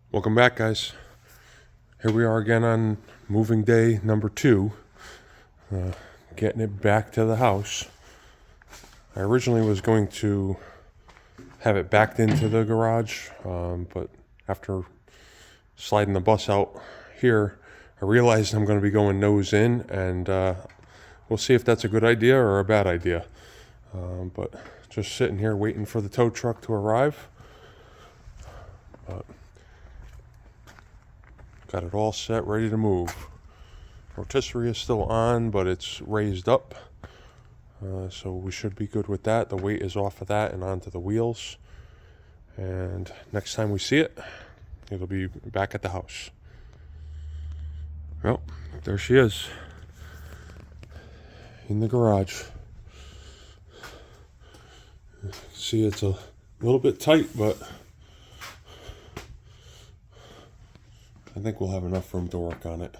Welcome back, guys. Here we are again on moving day number 2, getting it back to the house. I originally was going to have it backed into the garage, but after sliding the bus out here, I realized I'm going to be going nose in, and we'll see if that's a good idea or a bad idea. But just sitting here waiting for the tow truck to arrive. Got it all set, ready to move. Rotisserie is still on, but it's raised up. So we should be good with that. The weight is off of that and onto the wheels. And next time we see it, it'll be back at the house. Well, there she is. In the garage. See, it's a little bit tight, but I think we'll have enough room to work on it.